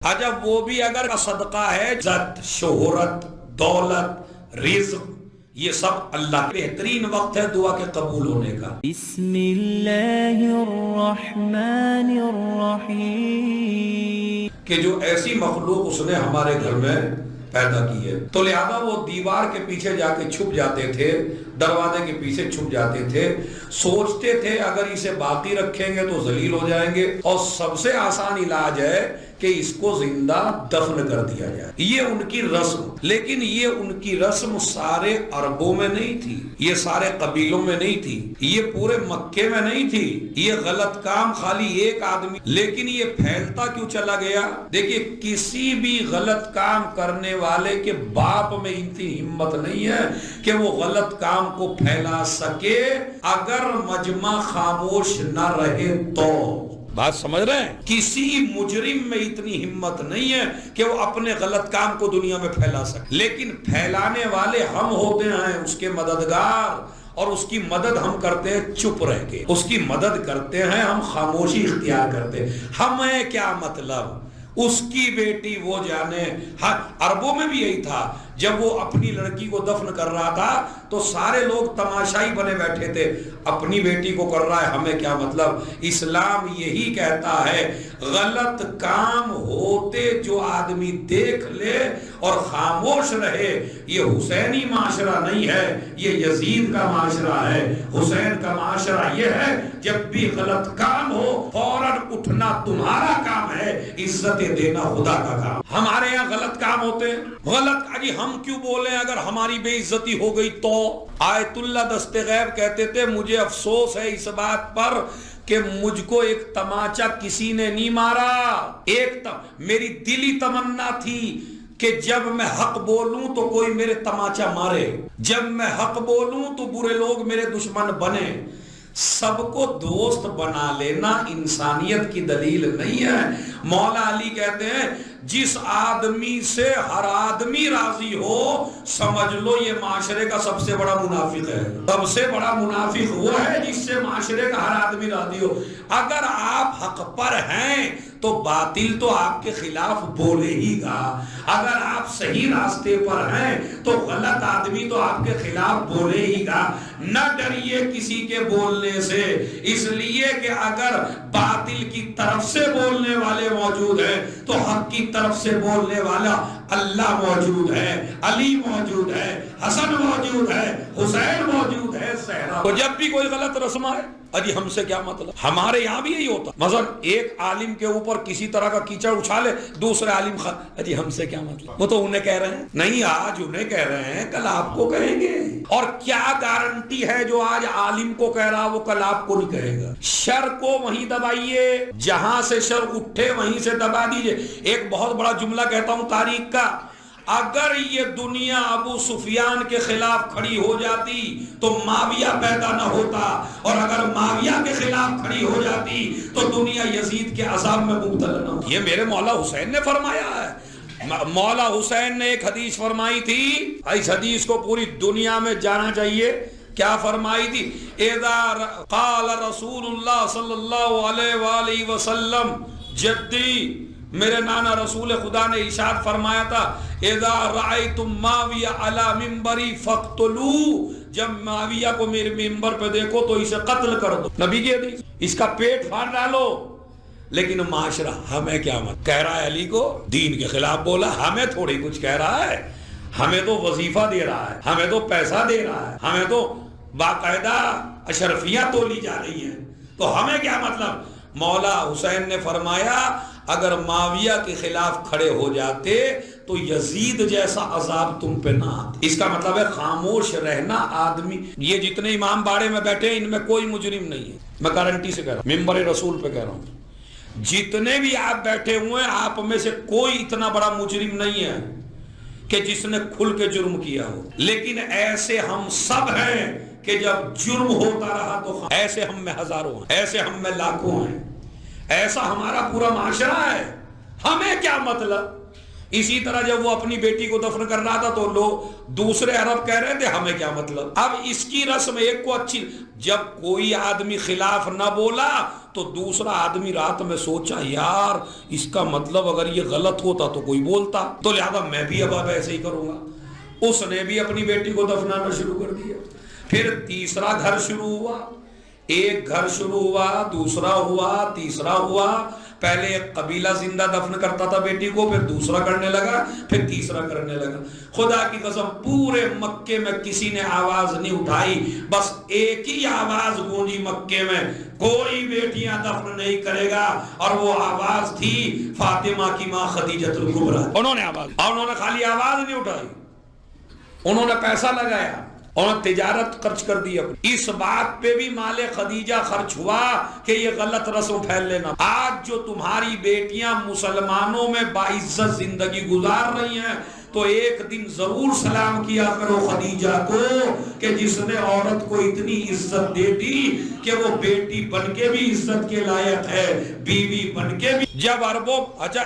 جب وہ بھی اگر صدقہ ہے، عزت، شہرت، دولت، رزق، یہ سب اللہ کے بہترین وقت ہے دعا کے قبول ہونے کا۔ بسم اللہ الرحمن الرحیم، کہ جو ایسی مخلوق اس نے ہمارے گھر میں پیدا کی ہے، تو لہذا وہ دیوار کے پیچھے جا کے چھپ جاتے تھے، دروازے کے پیچھے چھپ جاتے تھے، سوچتے تھے اگر اسے باقی رکھیں گے تو ذلیل ہو جائیں گے، اور سب سے آسان علاج ہے کہ اس کو زندہ دفن کر دیا جائے۔ یہ ان کی رسم، لیکن یہ ان کی رسم سارے عربوں میں نہیں تھی، یہ سارے قبیلوں میں نہیں تھی، یہ پورے مکے میں نہیں تھی، یہ غلط کام خالی ایک آدمی، لیکن یہ پھیلتا کیوں چلا گیا؟ دیکھیے کسی بھی غلط کام کرنے والے کے باپ میں اتنی ہمت نہیں ہے کہ وہ غلط کام کو پھیلا سکے اگر مجمع خاموش نہ رہے تو۔ بات سمجھ رہے ہیں؟ کسی مجرم میں اتنی ہمت نہیں ہے کہ وہ اپنے غلط کام کو دنیا میں پھیلا سکے، لیکن پھیلانے والے ہم ہوتے ہیں، اس کے مددگار، اور اس کی مدد ہم کرتے ہیں چپ رہ کے، اس کی مدد کرتے ہیں ہم خاموشی اختیار کرتے ہیں۔ ہمیں کیا مطلب، اس کی بیٹی وہ جانے۔ عربوں میں بھی یہی تھا، جب وہ اپنی لڑکی کو دفن کر رہا تھا تو سارے لوگ تماشائی بنے بیٹھے تھے، اپنی بیٹی کو کر رہا ہے، ہمیں کیا مطلب۔ اسلام یہی کہتا ہے غلط کام ہوتے جو آدمی دیکھ لے اور خاموش رہے، یہ حسینی معاشرہ نہیں ہے، یہ یزید کا معاشرہ ہے۔ حسین کا معاشرہ یہ ہے جب بھی غلط کام ہو فوراً اٹھنا تمہارا کام ہے، عزت دینا خدا کا کام۔ ہمارے یہاں غلط کام ہوتے ہیں، غلط جی ہم کیوں بولیں اگر ہماری بے عزتی ہو گئی تو۔ آیت اللہ دست غیب کہتے تھے مجھے افسوس ہے اس بات پر کہ مجھ کو ایک تماچا کسی نے نہیں مارا، میری دلی تمنا تھی کہ جب میں حق بولوں تو کوئی میرے تماچا مارے، جب میں حق بولوں تو برے لوگ میرے دشمن بنے۔ سب کو دوست بنا لینا انسانیت کی دلیل نہیں ہے۔ مولا علی کہتے ہیں جس آدمی سے ہر آدمی راضی ہو سمجھ لو یہ معاشرے کا سب سے بڑا منافق ہے۔ سب سے بڑا منافق وہ ہے جس سے معاشرے کا ہر آدمی راضی ہو۔ اگر آپ حق پر ہیں تو باطل تو آپ کے خلاف بولے ہی گا، اگر آپ صحیح راستے پر ہیں تو غلط آدمی تو آپ کے خلاف بولے ہی گا۔ نہ ڈریے کسی کے بولنے سے، اس لیے کہ اگر باطل کی طرف سے بولنے والے موجود ہیں تو حق کی طرف سے بولنے والا اللہ موجود ہے، علی موجود ہے، حسن موجود ہے، حسین موجود ہے، زہرا۔ تو جب بھی کوئی غلط رسم آئے اجی ہم سے کیا مطلب۔ ہمارے یہاں بھی یہی ہوتا، مثلا ایک عالم کے اوپر کسی طرح کا کیچڑ اچھالے دوسرے عالم اجی ہم سے کیا مطلب۔ وہ تو انہیں کہہ رہے ہیں، نہیں آج انہیں کہہ رہے ہیں کل آپ کو کہیں گے، اور کیا گارنٹی ہے جو آج عالم کو کہہ رہا وہ کل آپ کو نہیں کہے گا۔ شر کو وہیں دبائیے، جہاں سے شر اٹھے وہیں سے دبا دیجئے۔ ایک بہت بڑا جملہ کہتا ہوں تاریخ کا، اگر یہ دنیا ابو سفیان کے خلاف کھڑی ہو جاتی تو معاویہ پیدا نہ ہوتا، اور اگر معاویہ کے خلاف کھڑی ہو جاتی تو دنیا یزید کے عذاب میں مبتلا نہ ہوتی۔ یہ میرے مولا حسین نے فرمایا ہے۔ مولا حسین نے ایک حدیث فرمائی تھی، اس حدیث کو پوری دنیا میں جانا چاہیے۔ کیا فرمائی تھی؟ اذا قال رسول اللہ صلی اللہ علیہ وآلہ وسلم، جدی میرے نانا رسول خدا نے ارشاد فرمایا تھا اذا رأیتم معاویہ علی منبری فاقتلوا، جب معاویہ کو میرے منبر پہ دیکھو تو اسے قتل کر دو۔ نبی کی حدیث، اس کا پیٹ پھاڑ ڈالو۔ لیکن معاشرہ ہمیں کیا مت کہہ رہا ہے، علی کو دین کے خلاف بولا، ہمیں تھوڑی کچھ کہہ رہا ہے، ہمیں تو وظیفہ دے رہا ہے، ہمیں تو پیسہ دے رہا ہے، ہمیں تو باقاعدہ اشرفیاں تولی جا رہی ہیں، تو ہمیں کیا مطلب۔ مولا حسین نے فرمایا اگر معاویہ کے خلاف کھڑے ہو جاتے تو یزید جیسا عذاب تم پہ نہ آتا۔ اس کا مطلب ہے خاموش رہنا آدمی۔ یہ جتنے امام باڑے میں بیٹھے ہیں ان میں کوئی مجرم نہیں ہے، میں گارنٹی سے کہہ رہا ہوں، ممبر رسول پہ کہہ رہا ہوں، جتنے بھی آپ بیٹھے ہوئے ہیں آپ میں سے کوئی اتنا بڑا مجرم نہیں ہے کہ جس نے کھل کے جرم کیا ہو، لیکن ایسے ہم سب ہیں کہ جب جرم ہوتا رہا تو ایسے ہم میں ہزاروں ہیں، ایسے ہم میں لاکھوں ہیں، ایسا ہمارا پورا معاشرہ ہے، ہمیں کیا مطلب۔ اسی طرح جب وہ اپنی بیٹی کو دفن کر رہا تھا تو لوگ دوسرے عرب کہہ رہے تھے ہمیں کیا مطلب۔ اب اس کی رسم ایک کو اچھی، جب کوئی آدمی خلاف نہ بولا تو دوسرا آدمی رات میں سوچا یار اس کا مطلب اگر یہ غلط ہوتا تو کوئی بولتا، تو لہذا میں بھی اب ایسے ہی کروں گا۔ اس نے بھی اپنی بیٹی کو دفنانا شروع کر دیا۔ پھر تیسرا گھر شروع ہوا، ایک گھر شروع ہوا، دوسرا ہوا، تیسرا ہوا۔ پہلے ایک قبیلہ زندہ دفن کرتا تھا بیٹی کو، پھر دوسرا کرنے لگا، پھر تیسرا کرنے لگا۔ خدا کی قسم پورے مکے میں کسی نے آواز نہیں اٹھائی، بس ایک ہی آواز گونجی مکے میں، کوئی بیٹیاں دفن نہیں کرے گا، اور وہ آواز تھی فاطمہ کی ماں خدیجہ الکبریٰ۔ انہوں نے آواز، اور انہوں نے خالی آواز نہیں اٹھائی، انہوں نے پیسہ لگایا اور تجارت خرچ کر دی اپنی۔ اس بات پہ بھی مال خدیجہ خرچ ہوا کہ یہ غلط رسم پھیل لینا۔ آج جو تمہاری بیٹیاں مسلمانوں میں باعزت زندگی گزار رہی ہیں، تو ایک دن ضرور سلام کیا کرو خدیجہ کو کہ جس نے عورت کو اتنی عزت دے دی کہ وہ بیٹی بن کے بھی عزت کے لائق ہے، بیوی بن کے بھی۔ جب عربوں، اچھا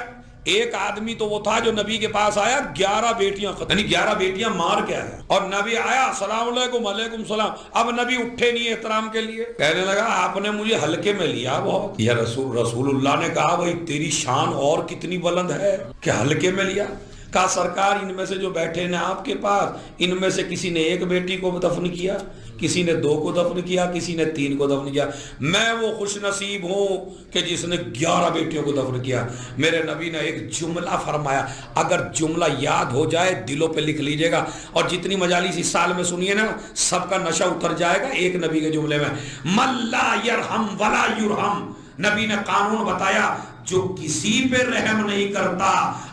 ایک آدمی تو وہ تھا جو نبی کے پاس آیا 11 بیٹیاں ختم، یعنی 11 بیٹیاں مار کے آیا، اور نبی آیا السلام علیکم، علیکم السلام۔ اب نبی اٹھے نہیں احترام کے لیے، کہنے لگا آپ نے مجھے ہلکے میں لیا بہت۔ یا رسول اللہ نے کہا بھائی تیری شان اور کتنی بلند ہے کہ ہلکے میں لیا۔ کہا سرکار ان میں سے جو بیٹھے ہیں آپ کے پاس، ان میں سے کسی نے ایک بیٹی کو دفن کیا، کسی نے 2 کو دفن کیا، کسی نے 3 کو دفن کیا، میں وہ خوش نصیب ہوں کہ جس نے 11 بیٹیوں کو دفن کیا۔ میرے نبی نے ایک جملہ فرمایا، اگر جملہ یاد ہو جائے دلوں پہ لکھ لیجئے گا، اور جتنی مجالس اس سال میں سنیے نا سب کا نشہ اتر جائے گا ایک نبی کے جملے میں، من لا یرحم ولا یرحم۔ نبی نے قانون بتایا، جو کسی پہ رحم نہیں کرتا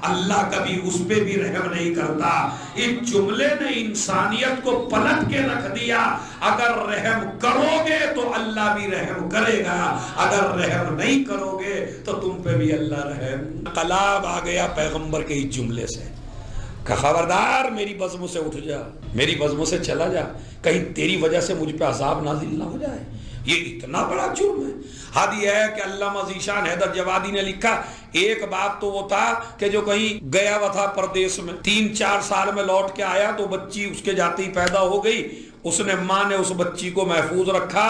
اللہ کبھی اس پہ بھی رحم نہیں کرتا۔ اس جملے نے انسانیت کو پلٹ کے رکھ دیا، اگر رحم کرو گے تو اللہ بھی رحم کرے گا، اگر رحم نہیں کرو گے تو تم پہ بھی اللہ رحم۔ انقلاب آ گیا پیغمبر کے اس جملے سے کہ خبردار میری بزموں سے اٹھ جا، میری بزموں سے چلا جا، کہیں تیری وجہ سے مجھ پہ عذاب نازل نہ ہو جائے۔ یہ اتنا بڑا جرم ہے۔ حد یہ ہے کہ علامہ ذیشان حیدر جوادی نے لکھا، ایک بات تو وہ تھا کہ جو کہیں گیا ہوا تھا پردیس میں، 3-4 سال میں لوٹ کے آیا تو بچی اس کے جاتے ہی پیدا ہو گئی، اس نے ماں نے اس بچی کو محفوظ رکھا،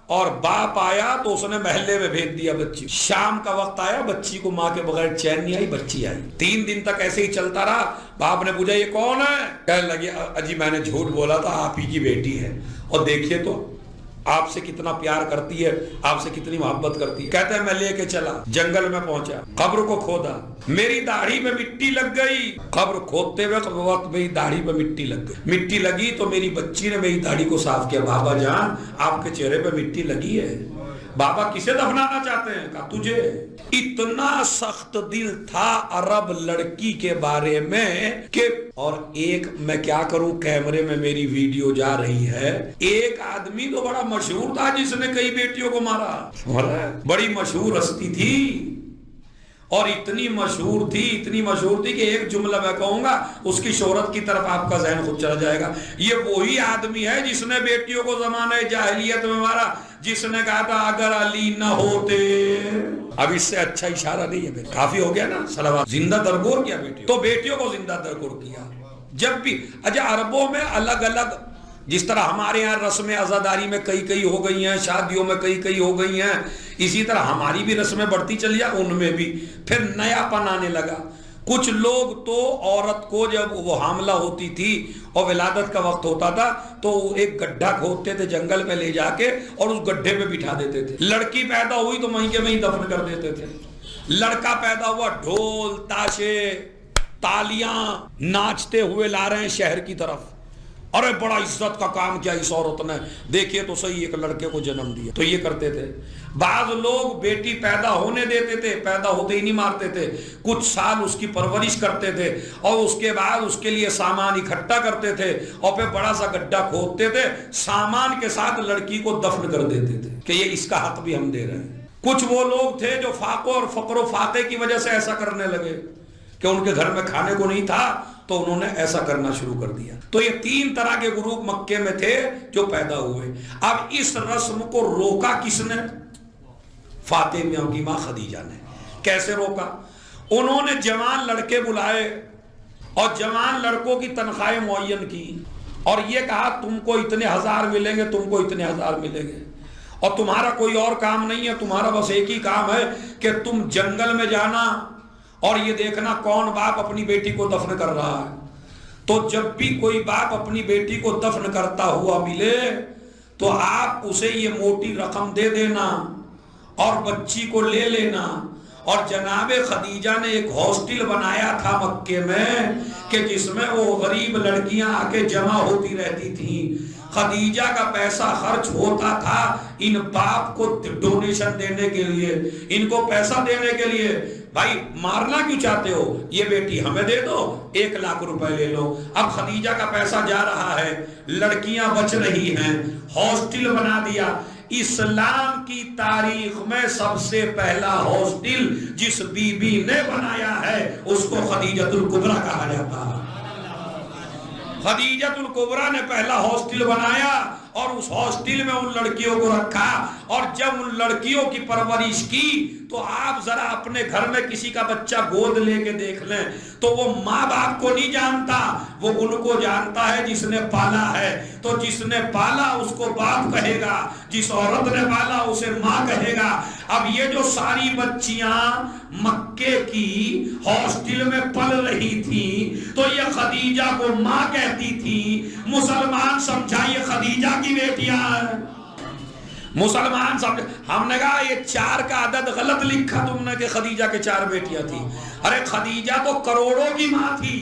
اور باپ آیا تو اس نے محلے میں بھیج دیا بچی۔ شام کا وقت آیا، بچی کو ماں کے بغیر چین نہیں آئی، بچی آئی۔ 3 دن تک ایسے ہی چلتا رہا۔ باپ نے پوچھا یہ کون ہے؟ کہنے لگے اجی میں نے جھوٹ بولا تھا، آپ ہی کی بیٹی ہے، اور دیکھیے تو آپ سے کتنا پیار کرتی ہے، آپ سے کتنی محبت کرتی ہے۔ کہتے ہیں میں لے کے چلا، جنگل میں پہنچا، قبر کو کھودا، میری داڑھی میں مٹی لگ گئی۔ قبر کھودتے وقت میری داڑھی میں مٹی لگ گئی، مٹی لگی تو میری بچی نے میری داڑھی کو صاف کیا، بابا جان آپ کے چہرے پہ مٹی لگی ہے، بابا کسے دفنانا چاہتے ہیں؟ کہا تجھے۔ اتنا سخت دل تھا عرب لڑکی کے بارے میں کہ، اور ایک میں کیا کروں کیمرے میں میری ویڈیو جا رہی ہے، ایک آدمی تو بڑا مشہور تھا جس نے کئی بیٹیوں کو مارا، بڑی مشہور ہستی تھی، اور اتنی مشہور تھی کہ ایک جملہ میں کہوں گا اس کی شہرت کی طرف آپ کا ذہن خود چلا جائے گا۔ یہ وہی آدمی ہے جس نے بیٹیوں کو زمانہ جاہلیت میں مارا، جس نے کہا تھا اگر علی نہ ہوتے۔ اب اس سے اچھا اشارہ نہیں ہے، کافی ہو گیا نا صلوات۔ زندہ درگور کیا بیٹیوں تو بیٹیوں کو زندہ درگور کیا۔ جب بھی اچھا عربوں میں الگ الگ، جس طرح ہمارے یہاں رسم عزاداری میں کئی ہو گئی ہیں، شادیوں میں کئی ہو گئی ہیں، اسی طرح ہماری بھی رسمیں بڑھتی چلی جائیں، ان میں بھی پھر نیا پن آنے لگا۔ کچھ لوگ تو عورت کو جب وہ حاملہ ہوتی تھی اور ولادت کا وقت ہوتا تھا تو ایک گڈھا کھودتے تھے جنگل میں لے جا کے، اور اس گڈھے پہ بٹھا دیتے تھے۔ لڑکی پیدا ہوئی تو وہیں کے وہیں دفن کر دیتے تھے، لڑکا پیدا ہوا ڈھول تاشے تالیاں ناچتے ہوئے لا رہے ہیں شہر کی طرف، ارے بڑا عزت کا کام کیا اس عورت نے، دیکھیے تو صحیح ایک لڑکے کو جنم دیا۔ تو یہ کرتے تھے۔ بعض لوگ بیٹی پیدا ہونے دیتے تھے، پیدا ہوتے ہی نہیں مارتے تھے، کچھ سال اس کی پرورش کرتے تھے، اور اس کے بعد اس کے لیے سامان اکٹھا کرتے تھے، اور پھر بڑا سا گڈھا کھودتے تھے، سامان کے ساتھ لڑکی کو دفن کر دیتے تھے کہ یہ اس کا حق بھی ہم دے رہے ہیں۔ کچھ وہ لوگ تھے جو فاقوں اور فقر و فاقے کی وجہ سے ایسا کرنے لگے کہ ان کے گھر میں کھانے کو نہیں تھا، تو انہوں نے ایسا کرنا شروع کر دیا۔ تو یہ 3 طرح کے گروپ مکے میں تھے جو پیدا ہوئے۔ اب اس رسم کو روکا کس نے؟ فاطمہ کی ماں خدیجہ نے۔ کیسے روکا؟ انہوں نے جوان لڑکے بلائے اور جوان لڑکوں کی تنخواہیں معین کی، اور یہ کہا تم کو اتنے ہزار ملیں گے، تم کو اتنے ہزار ملیں گے، اور تمہارا کوئی اور کام نہیں ہے، تمہارا بس ایک ہی کام ہے کہ تم جنگل میں جانا اور یہ دیکھنا کون باپ اپنی بیٹی کو دفن کر رہا ہے۔ تو جب بھی کوئی باپ اپنی بیٹی کو دفن کرتا ہوا ملے تو آپ اسے یہ موٹی رقم دے دینا اور بچی کو لے لینا۔ اور جناب خدیجہ نے ایک ہاسٹل بنایا تھا مکے میں کہ جس میں وہ غریب لڑکیاں آ کے جمع ہوتی رہتی تھیں۔ خدیجہ کا پیسہ خرچ ہوتا تھا ان باپ کو ڈونیشن دینے کے لیے، ان کو پیسہ دینے کے لیے۔ بھائی مارنا کیوں چاہتے ہو؟ یہ بیٹی ہمیں دے دو، 1 لاکھ روپے لے لو۔ اب خدیجہ کا پیسہ جا رہا ہے، لڑکیاں بچ رہی ہیں، ہاسٹل بنا دیا۔ اسلام کی تاریخ میں سب سے پہلا ہاسٹل جس بی بی نے بنایا ہے اس کو خدیجۃ الکبریٰ کہا جاتا ہے۔ خدیجۃ الکبریٰ نے پہلا ہاسٹل بنایا اور اس ہاسٹل میں ان لڑکیوں کو رکھا، اور جب ان لڑکیوں کی پرورش کی تو آپ ذرا اپنے گھر میں کسی کا بچہ گود لے کے دیکھ لیں تو وہ ماں باپ کو نہیں جانتا، وہ ان کو جانتا ہے جس نے پالا ہے۔ تو جس نے پالا اس کو باپ کہے گا، جس عورت نے پالا اسے ماں کہے گا۔ اب یہ جو ساری بچیاں مکے کی ہاسٹل میں پل رہی تھیں تو یہ خدیجہ کو ماں کہتی تھی۔ مسلمان سمجھا یہ خدیجہ کی بیٹیاں ہیں، مسلمان سمجھا۔ ہم نے کہا یہ 4 کا عدد غلط لکھا تم نے کہ خدیجہ کے 4 بیٹیاں تھی۔ ارے خدیجہ تو کروڑوں کی ماں تھی،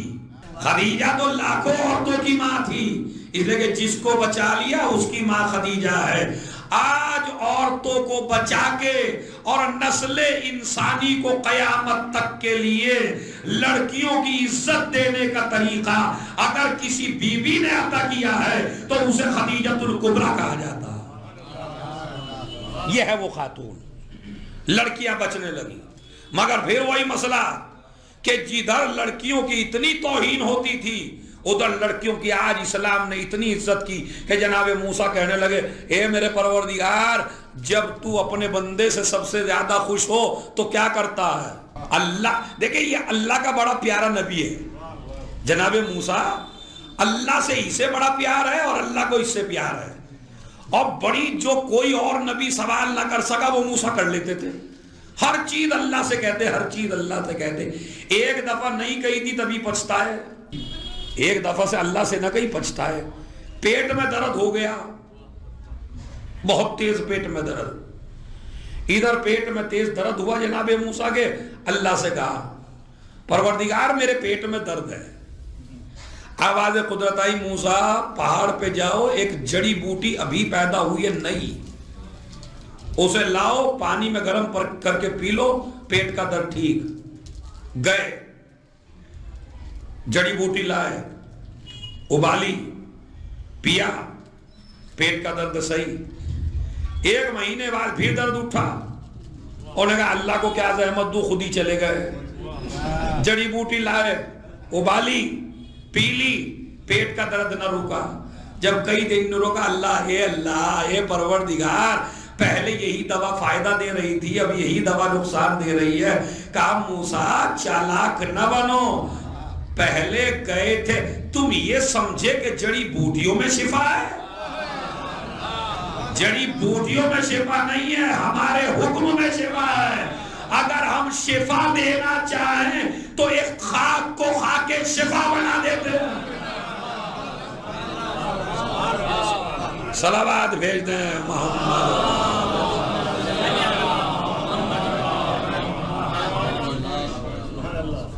خدیجہ تو لاکھوں عورتوں کی ماں تھی، اس لیے کہ جس کو بچا لیا اس کی ماں خدیجہ ہے۔ آج عورتوں کو بچا کے اور نسل انسانی کو قیامت تک کے لیے لڑکیوں کی عزت دینے کا طریقہ اگر کسی بی بی نے عطا کیا ہے تو اسے خدیجۃ الکبریٰ کہا جاتا ہے۔ یہ ہے وہ خاتون، لڑکیاں بچنے لگی۔ مگر پھر وہی مسئلہ کہ جدھر لڑکیوں کی اتنی توہین ہوتی تھی ادھر لڑکیوں کی آج اسلام نے اتنی عزت کی کہ جناب موسیٰ کہنے لگے اے میرے پروردگار، جب تو اپنے بندے سے سب سے زیادہ خوش ہو تو کیا کرتا ہے؟ اللہ دیکھیں یہ اللہ کا بڑا پیارا نبی ہے جناب موسیٰ، اللہ سے اسے بڑا پیار ہے اور اللہ کو اس سے پیار ہے، اور بڑی جو کوئی اور نبی سوال نہ کر سکا وہ موسیٰ کر لیتے تھے۔ ہر چیز اللہ سے کہتے، ہر چیز اللہ سے کہتے۔ ایک دفعہ نہیں کہی تھی تبھی پچھتا ہے، ایک دفعہ سے اللہ سے نہ کہیں پچھتا ہے۔ پیٹ میں درد ہو گیا، بہت تیز پیٹ میں درد، ادھر پیٹ میں تیز درد ہوا جناب موسیٰ کے، اللہ سے کہا پروردگار میرے پیٹ میں درد ہے۔ آواز قدرت آئی موسیٰ پہاڑ پہ جاؤ، ایک جڑی بوٹی ابھی پیدا ہوئی ہے نئی، اسے لاؤ پانی میں گرم کر کے پی لو، پیٹ کا درد ٹھیک۔ گئے جڑی بوٹی لائے، ابالی، پیا، پیٹ کا درد صحیح۔ 1 مہینے بعد پھر درد اٹھا، انہوں نے کہا اللہ کو کیا زحمت دوں، خود ہی چلے گئے۔ جڑی بوٹی لائے، ابالی، پی لی، پیٹ کا درد نہ رکا۔ جب کئی دن نہ رکا، اللہ اے پروردگار، پہلے یہی دوا فائدہ دے رہی تھی اب یہی دوا نقصان دے رہی ہے۔ کہا موسیٰ چالاک نہ بنو، پہلے گئے تھے تم یہ سمجھے کہ جڑی بوٹیوں میں شفا ہے، جڑی بوٹیوں میں شفا نہیں ہے، ہمارے حکم میں شفا ہے۔ اگر ہم شفا دینا چاہیں تو ایک خاک کو خاک شفا بنا دیتے ہیں۔ صلوات بھیج دیں محمد۔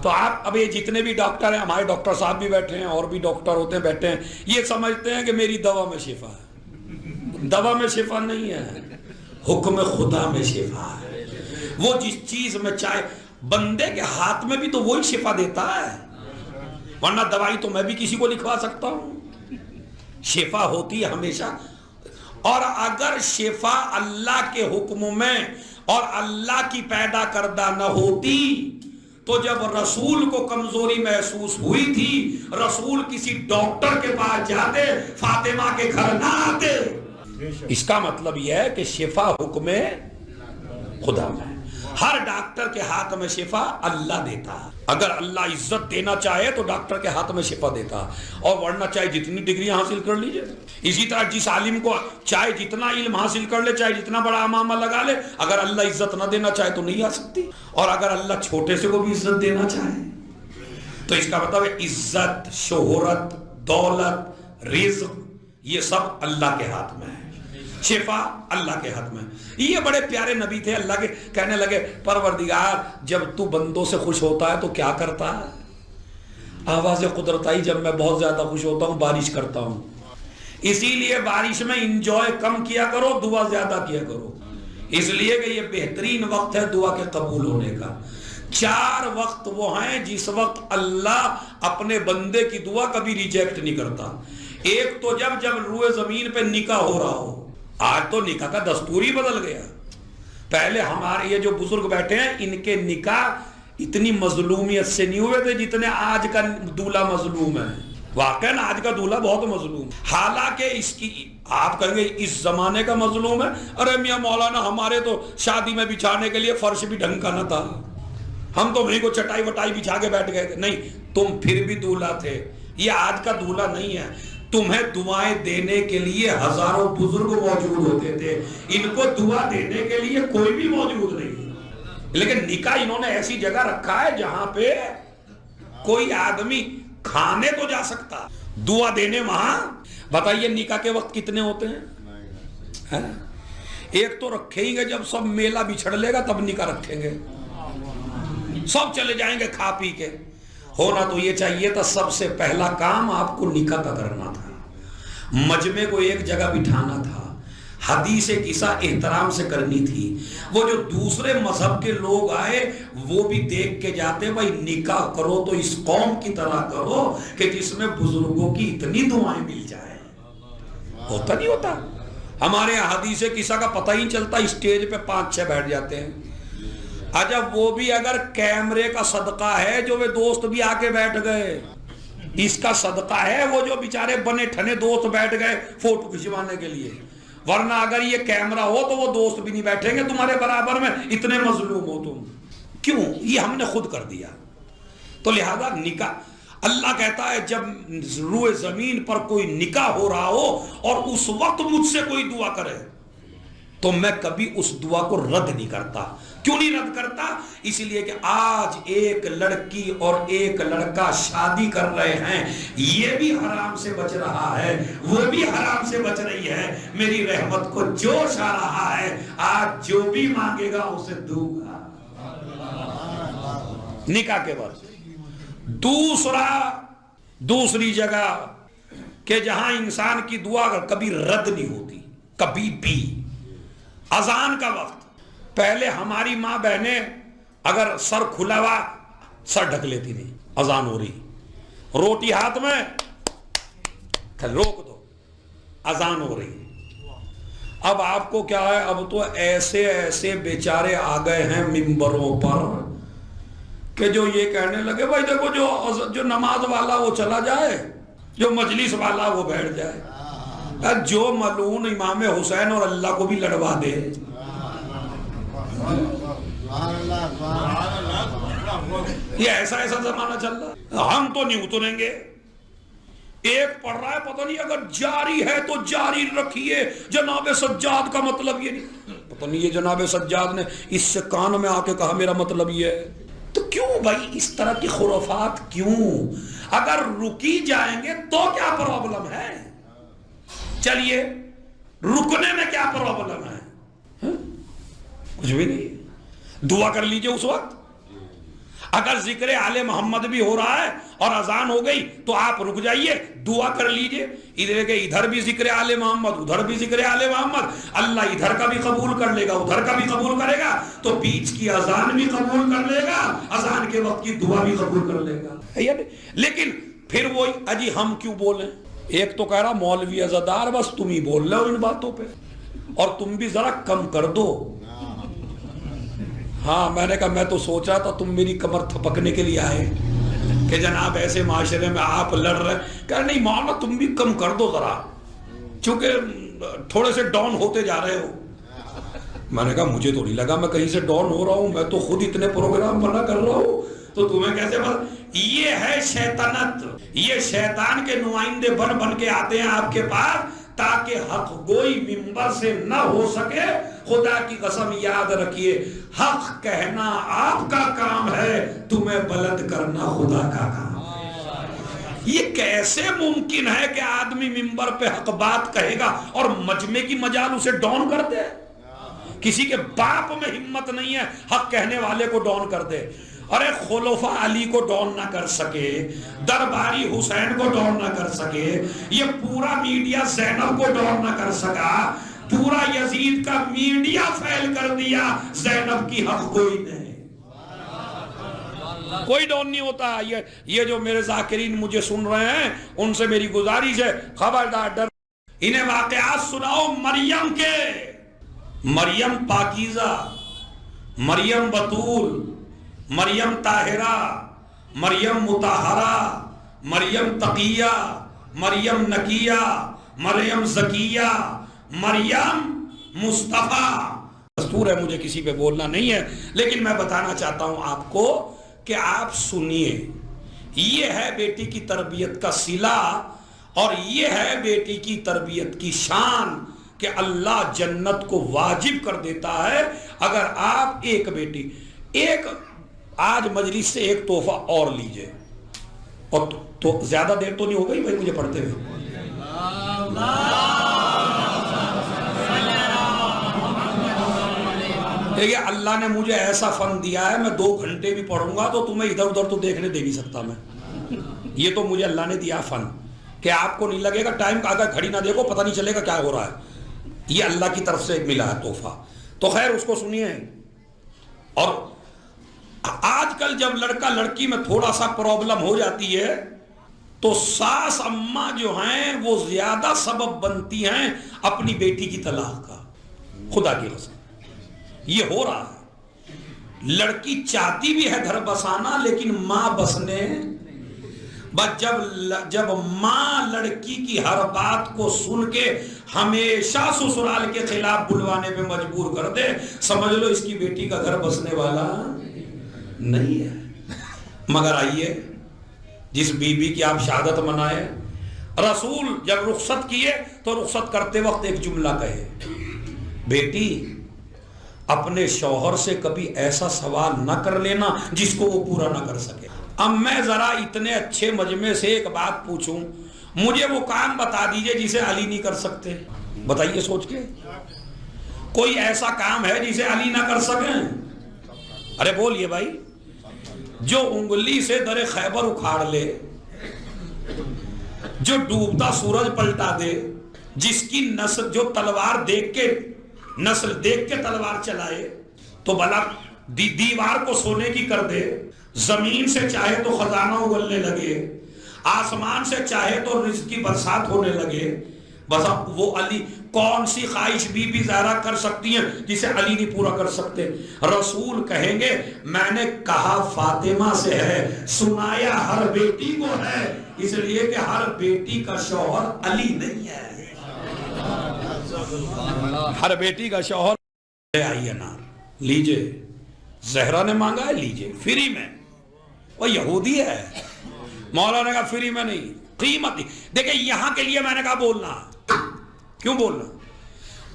تو آپ اب یہ جتنے بھی ڈاکٹر ہیں، ہمارے ڈاکٹر صاحب بھی بیٹھے ہیں اور بھی ڈاکٹر ہوتے ہیں بیٹھے ہیں، یہ سمجھتے ہیں کہ میری دوا میں شفا ہے۔ دوا میں شفا نہیں ہے، حکم خدا میں شفا ہے۔ وہ جس چیز میں چاہے، بندے کے ہاتھ میں بھی تو وہی شفا دیتا ہے، ورنہ دوائی تو میں بھی کسی کو لکھوا سکتا ہوں۔ شفا ہوتی ہے ہمیشہ، اور اگر شفا اللہ کے حکم میں اور اللہ کی پیدا کردہ نہ ہوتی تو جب رسول کو کمزوری محسوس ہوئی تھی رسول کسی ڈاکٹر کے پاس جاتے، فاطمہ کے گھر نہ آتے۔ اس کا مطلب یہ ہے کہ شفا حکم خدا میں، ہر ڈاکٹر کے ہاتھ میں شفا اللہ دیتا. اگر اللہ عزت دینا چاہے تو ڈاکٹر کے ہاتھ میں شفا دیتا, اور ورنہ چاہے جتنی ڈگریاں حاصل کر لیجئے. اسی طرح جس عالم کو چاہے جتنا علم حاصل کر لے, چاہے جتنا بڑا امامہ لگا لے, اگر اللہ عزت نہ دینا چاہے تو نہیں آ سکتی. اور اگر اللہ چھوٹے سے کو بھی عزت دینا چاہے تو اس کا مطلب ہے عزت, شہرت, دولت, رزق, یہ سب اللہ کے ہاتھ میں ہے. شفا اللہ کے ہاتھ میں. یہ بڑے پیارے نبی تھے, اللہ کے کہنے لگے پروردگار جب تو بندوں سے خوش ہوتا ہے تو کیا کرتا ہے؟ آواز قدرت آئی, جب میں بہت زیادہ خوش ہوتا ہوں بارش کرتا ہوں. اسی لیے بارش میں انجوائے کم کیا کرو, دعا زیادہ کیا کرو, اس لیے کہ یہ بہترین وقت ہے دعا کے قبول ہونے کا. 4 وقت وہ ہیں جس وقت اللہ اپنے بندے کی دعا کبھی ریجیکٹ نہیں کرتا. ایک تو جب روئے زمین پہ نکاح ہو رہا ہو. آج تو نکاح کا دستور ہی بدل گیا. پہلے ہمارے یہ جو بزرگ بیٹھے ہیں ان کے نکاح اتنی مظلومیت سے نہیں ہوئے تھے جتنے آج کا دولہا مظلوم ہے. واقعاً آج کا دولہا بہت مظلوم, حالانکہ اس کی آپ کہیں گے اس زمانے کا مظلوم ہے. ارے میاں مولانا ہمارے تو شادی میں بچھانے کے لیے فرش بھی ڈھنگ کا نہ تھا, ہم تو وہیں کو چٹائی وٹائی بچھا کے بیٹھ گئے تھے. نہیں, تم پھر بھی دولہا تھے. یہ آج کا دولہا نہیں ہے. تمہیں دعائیں دینے کے لیے ہزاروں بزرگ موجود ہوتے تھے, ان کو دعا دینے کے لیے کوئی بھی موجود نہیں. لیکن نکاح انہوں نے ایسی جگہ رکھا ہے جہاں پہ کوئی آدمی کھانے تو جا سکتا, دعا دینے وہاں. بتائیے نکاح کے وقت کتنے ہوتے ہیں؟ ایک تو رکھیں گے جب سب میلہ بچھڑ لے گا تب نکاح رکھیں گے, سب چلے جائیں گے کھا پی کے. ہونا تو یہ چاہیے تھا سب سے پہلا کام آپ کو نکاح کا کرنا تھا, مجمع کو ایک جگہ بٹھانا تھا, حدیث قصہ احترام سے کرنی تھی. وہ جو دوسرے مذہب کے لوگ آئے وہ بھی دیکھ کے جاتے, بھائی نکاح کرو تو اس قوم کی طرح کرو کہ جس میں بزرگوں کی اتنی دعائیں مل جائیں. ہوتا نہیں ہوتا. ہمارے یہاں حدیث قصہ کا پتہ ہی چلتا, اسٹیج پہ 5-6 بیٹھ جاتے ہیں. عجب وہ بھی اگر کیمرے کا صدقہ ہے جو وہ دوست بھی آ کے بیٹھ گئے, اس کا صدقہ ہے وہ جو بیچارے بنے ٹھنے دوست بیٹھ گئے فوٹو کھنچوانے کے لیے. ورنہ اگر یہ کیمرہ ہو تو وہ دوست بھی نہیں بیٹھیں گے تمہارے برابر میں, اتنے مظلوم ہو تم. کیوں؟ یہ ہم نے خود کر دیا. تو لہذا نکاح, اللہ کہتا ہے جب روئے زمین پر کوئی نکاح ہو رہا ہو اور اس وقت مجھ سے کوئی دعا کرے تو میں کبھی اس دعا کو رد نہیں کرتا. کیوں نہیں رد کرتا؟ اس لیے کہ آج ایک لڑکی اور ایک لڑکا شادی کر رہے ہیں, یہ بھی حرام سے بچ رہا ہے, وہ بھی حرام سے بچ رہی ہے. میری رحمت کو جوش آ رہا ہے, آج جو بھی مانگے گا اسے دوں گا. نکاح کے بعد دوسری جگہ کہ جہاں انسان کی دعا کبھی رد نہیں ہوتی کبھی بھی. اذان کا وقت, پہلے ہماری ماں بہنیں اگر سر کھلا ہوا سر ڈھک لیتی تھی, اذان ہو رہی, روٹی ہاتھ میں, روک دو, اذان ہو رہی. اب آپ کو کیا ہے, اب تو ایسے ایسے بیچارے آ گئے ہیں ممبروں پر کہ جو یہ کہنے لگے بھائی دیکھو جو نماز والا وہ چلا جائے, جو مجلس والا وہ بیٹھ جائے, جو ملعون امام حسین اور اللہ کو بھی لڑوا دے. یہ ایسا زمانہ چل رہا ہے. ہم تو نہیں اتریں گے. ایک پڑھ رہا ہے پتہ نہیں اگر جاری ہے تو جاری رکھیے, جناب سجاد کا مطلب یہ نہیں. پتہ نہیں یہ جناب سجاد نے اس سے کان میں آ کے کہا میرا مطلب یہ ہے. تو کیوں بھائی اس طرح کی خرافات کیوں؟ اگر رکی جائیں گے تو کیا پرابلم ہے؟ چلیے رکنے میں کیا پرابلم ہے؟ کچھ بھی نہیں. دعا کر لیجئے اس وقت. اگر ذکر آل محمد بھی ہو رہا ہے اور اذان ہو گئی تو آپ رک جائیے, دعا کر لیجئے. ادھر بھی ذکر آل محمد, ادھر بھی ذکر آل محمد. اللہ ادھر کا بھی قبول کر لے گا, ادھر کا بھی قبول کرے گا, تو بیچ کی اذان بھی قبول کر لے گا, اذان کے وقت کی دعا بھی قبول کر لے گا. لیکن پھر وہ اجی ہم کیوں بولیں؟ ایک تو کہہ رہا مولوی عزادار بس تم ہی بول رہے ہو ان باتوں پہ, اور تم بھی ذرا کم کر دو. ہاں میں نے کہا میں تو سوچ رہا تھا تم میری کمر تھپکنے کے لیے آئے کہ جناب ایسے معاشرے میں آپ لڑ رہے. کہا نہیں مولانا تم بھی کم کر دو ذرا, چونکہ تھوڑے سے ڈاؤن ہوتے جا رہے ہو. میں نے کہا مجھے تو نہیں لگا میں کہیں سے ڈون ہو رہا ہوں، میں تو خود اتنے پروگرام بنا کر رہا ہوں، تو تمہیں کیسے یہ ہے شیطنت، یہ شیطان کے نمائندے بن بن کے آتے ہیں آپ کے پاس تاکہ حق گوئی ممبر سے نہ ہو سکے۔ خدا کی قسم یاد رکھیے، حق کہنا آپ کا کام ہے، تمہیں بلند کرنا خدا کا کام۔ یہ کیسے ممکن ہے کہ آدمی ممبر پہ حق بات کہے گا اور مجمع کی مجال اسے ڈاؤن کر دے؟ کسی کے باپ میں ہمت نہیں ہے حق کہنے والے کو ڈاؤن کر دے۔ ارے خلفاء علی کو ڈاؤن نہ کر سکے، درباری حسین کو ڈاؤن نہ کر سکے، یہ پورا میڈیا زینب کو ڈاؤن نہ کر سکا، پورا یزید کا میڈیا فیل کر دیا، زینب کی حق کوئی نہیں، کوئی ڈاؤن نہیں ہوتا۔ یہ جو میرے ذاکرین مجھے سن رہے ہیں ان سے میری گزارش ہے، خبردار ڈر انہیں واقعات سناؤ مریم کے، مریم پاکیزہ، مریم بطول، مریم طاہرہ، مریم مطہرہ، مریم تقیہ، مریم نقیہ، مریم زکیہ، مریم مصطفیٰ۔ دستور ہے مجھے کسی پہ بولنا نہیں ہے، لیکن میں بتانا چاہتا ہوں آپ کو کہ آپ سنیے، یہ ہے بیٹی کی تربیت کا صلہ اور یہ ہے بیٹی کی تربیت کی شان کہ اللہ جنت کو واجب کر دیتا ہے اگر آپ ایک بیٹی، ایک آج مجلس سے ایک تحفہ اور لیجئے، اور تو زیادہ دیر تو نہیں ہو گئی بھائی مجھے پڑھتے ہوئے، دیکھیے اللہ نے مجھے ایسا فن دیا ہے، میں 2 گھنٹے بھی پڑھوں گا تو تمہیں ادھر ادھر تو دیکھنے دے نہیں سکتا میں، یہ تو مجھے اللہ نے دیا فن کہ آپ کو نہیں لگے گا ٹائم کا، اگر گھڑی نہ دیکھو پتہ نہیں چلے گا کیا ہو رہا ہے، یہ اللہ کی طرف سے ملا ہے تحفہ۔ تو خیر اس کو سنیے۔ اور آج کل جب لڑکا لڑکی میں تھوڑا سا پرابلم ہو جاتی ہے تو ساس اماں جو ہیں وہ زیادہ سبب بنتی ہیں اپنی بیٹی کی طلاق کا، خدا کی قسم یہ ہو رہا ہے۔ لڑکی چاہتی بھی ہے گھر بسانا لیکن ماں بسنے، بس جب ماں لڑکی کی ہر بات کو سن کے ہمیشہ سسرال کے خلاف بلوانے پہ مجبور کر دے، سمجھ لو اس کی بیٹی کا گھر بسنے والا نہیں ہے۔ مگر آئیے جس بی بی کی آپ شہادت منائے، رسول جب رخصت کیے تو رخصت کرتے وقت ایک جملہ کہے، بیٹی اپنے شوہر سے کبھی ایسا سوال نہ کر لینا جس کو وہ پورا نہ کر سکے۔ اب میں ذرا اتنے اچھے مجمع سے ایک بات پوچھوں، مجھے وہ کام بتا دیجئے جسے علی نہیں کر سکتے، بتائیے سوچ کے، کوئی ایسا کام ہے جسے علی نہ کر سکیں؟ ارے بولیے بھائی، جو انگلی سے در خیبر اکھاڑ لے، جو ڈوبتا سورج پلٹا دے، جس کی نسل جو تلوار دیکھ کے نسل دیکھ کے تلوار چلائے، تو بلا دیوار کو سونے کی کر دے، زمین سے چاہے تو خزانہ اگلنے لگے، آسمان سے چاہے تو رزق کی برسات ہونے لگے، بس اب وہ علی کون سی خواہش بی بی ظاہرہ کر سکتی ہیں جسے علی نہیں پورا کر سکتے؟ رسول کہیں گے میں نے کہا فاطمہ سے ہے، سنایا ہر بیٹی کو ہے، اس لیے کہ ہر بیٹی کا شوہر علی نہیں ہے، ہر بیٹی کا شوہر لے آئیے نار لیجئے، زہرا نے مانگا ہے لیجئے فری میں، وہ یہودی ہے، مولا نے کہا فری میں نہیں، قیمت نہیں۔ دیکھیں یہاں کے لیے میں نے کہا بولنا، کیوں بولنا؟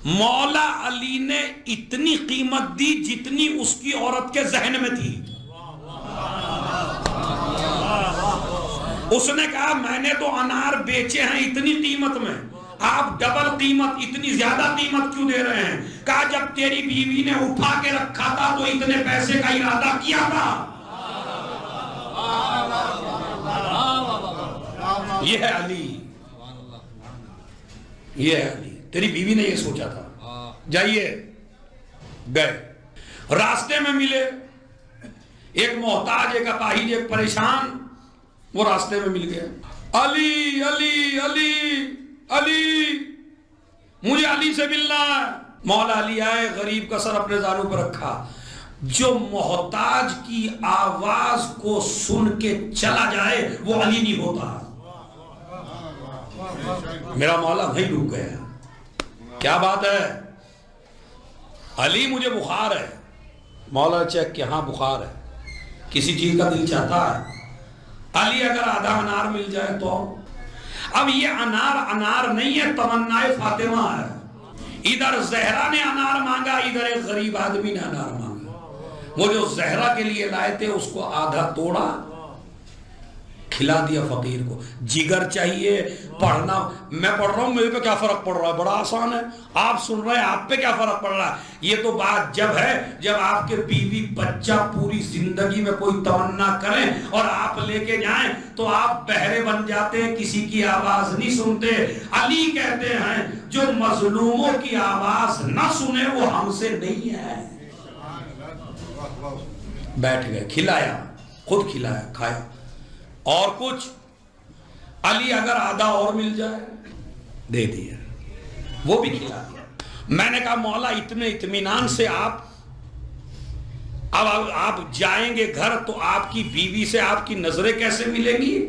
مولا علی نے اتنی قیمت دی جتنی اس کی عورت کے ذہن میں تھی۔ اس نے کہا میں نے تو انار بیچے ہیں اتنی قیمت میں، آپ ڈبل قیمت اتنی زیادہ قیمت کیوں دے رہے ہیں؟ کہا جب تیری بیوی نے اٹھا کے رکھا تھا تو اتنے پیسے کا ارادہ کیا تھا۔ یہ ہے علی، یہ ہے علی، تیری بیوی نے یہ سوچا تھا۔ جائیے، گئے، راستے میں ملے ایک محتاج، ایک اپاہج، ایک پریشان، وہ راستے میں مل گیا، علی علی علی علی، مجھے علی سے ملنا ہے۔ مولا علی آئے، غریب کا سر اپنے زانوں پر رکھا، جو محتاج کی آواز کو سن کے چلا جائے وہ علی نہیں ہوتا۔ میرا مولا وہیں رک گیا، کیا بات ہے؟ علی مجھے بخار ہے، مولا چیک کہ ہاں بخار ہے، کسی چیز کا دل چاہتا ہے؟ علی اگر آدھا انار مل جائے تو اب یہ انار نہیں ہے، تمنا فاطمہ ہے. ادھر زہرا نے انار مانگا، ادھر ایک غریب آدمی نے انار مانگا. وہ جو زہرا کے لیے لائے تھے اس کو آدھا توڑا، کھلا دیا فقیر کو. جگر چاہیے پڑھنا، میں پڑھ رہا ہوں میرے پہ کیا فرق پڑ رہا ہے، بڑا آسان ہے. آپ سن رہے ہیں آپ پہ کیا فرق پڑ رہا ہے. یہ تو بات جب ہے جب آپ کے بیوی بچہ پوری زندگی میں کوئی تمنا کریں اور آپ لے کے جائیں تو آپ بہرے بن جاتے ہیں، کسی کی آواز نہیں سنتے. علی کہتے ہیں جو مظلوموں کی آواز نہ سنے وہ ہم سے نہیں ہے. بیٹھ گئے، کھلایا، خود کھلایا، کھایا. اور کچھ علی اگر آدھا اور مل جائے دے دیا، وہ بھی کھلا دیا. میں نے کہا مولا اتنے اطمینان سے اب آپ جائیں گے گھر تو آپ کی بیوی سے آپ کی نظریں کیسے ملیں گی؟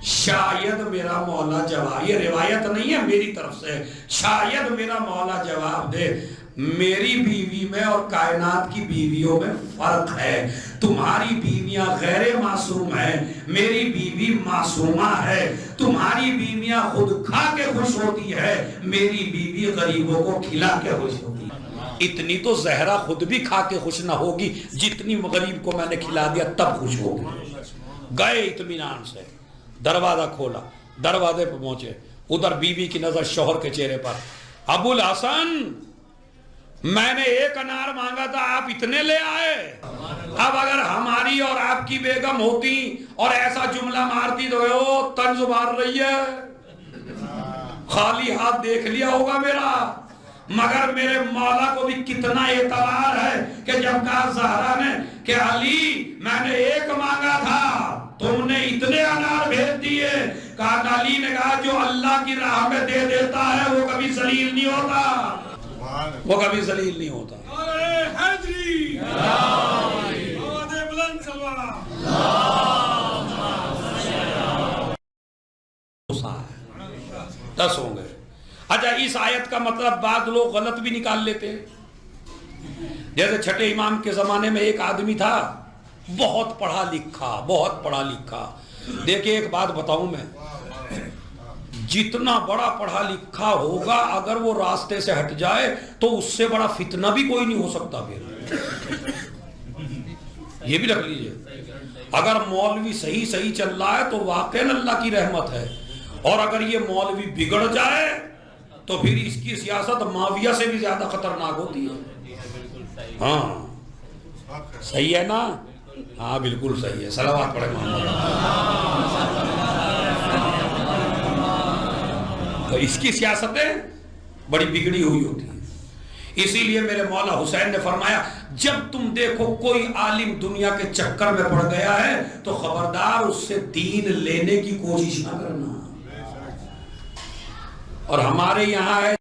شاید میرا مولا جواب، یہ روایت نہیں ہے میری طرف سے، شاید میرا مولا جواب دے میری بیوی میں اور کائنات کی بیویوں میں فرق ہے. تمہاری بیویاں غیر معصوم ہیں، میری بیوی معصومہ ہے. تمہاری بیویاں خود کھا کے خوش ہوتی ہے، میری بیوی غریبوں کو کھلا کے خوش ہوتی ہے. اتنی تو زہرا خود بھی کھا کے خوش نہ ہوگی جتنی غریب کو میں نے کھلا دیا تب خوش ہوگی. گئے اطمینان سے، دروازہ کھولا، دروازے پہ پہنچے، ادھر بیوی کی نظر شوہر کے چہرے پر. ابو الحسن میں نے ایک انار مانگا تھا آپ اتنے لے آئے. اب اگر ہماری اور آپ کی بیگم ہوتی اور ایسا جملہ مارتی تو طنز مار رہی ہے، خالی ہاتھ دیکھ لیا ہوگا میرا. مگر میرے مولا کو بھی کتنا اعتبار ہے کہ جب کہا زہرا نے کہ علی میں نے ایک مانگا تھا تم نے اتنے انار بھیج دیے. کہا علی نے کہا جو اللہ کی راہ میں دے دیتا ہے وہ کبھی ذلیل نہیں ہوتا، وہ کبھی ذلیل نہیں ہوتا. دس ہوں گے. اچھا اس آیت کا مطلب بعض لوگ غلط بھی نکال لیتے ہیں. جیسے چھٹے امام کے زمانے میں ایک آدمی تھا بہت پڑھا لکھا، بہت پڑھا لکھا. دیکھیں ایک بات بتاؤں میں، جتنا بڑا پڑھا لکھا ہوگا اگر وہ راستے سے ہٹ جائے تو اس سے بڑا فتنہ بھی کوئی نہیں ہو سکتا. پھر یہ بھی رکھ لیجئے، اگر مولوی صحیح چل رہا ہے تو واقعاً اللہ کی رحمت ہے، اور اگر یہ مولوی بگڑ جائے تو پھر اس کی سیاست معاویہ سے بھی زیادہ خطرناک ہوتی ہے. ہاں صحیح ہے نا؟ ہاں بالکل صحیح ہے. صلوات پڑھے محمد. تو اس کی سیاستیں بڑی بگڑی ہوئی ہوتی ہیں. اسی لیے میرے مولا حسین نے فرمایا جب تم دیکھو کوئی عالم دنیا کے چکر میں پڑ گیا ہے تو خبردار اس سے دین لینے کی کوشش نہ کرنا. اور ہمارے یہاں ہے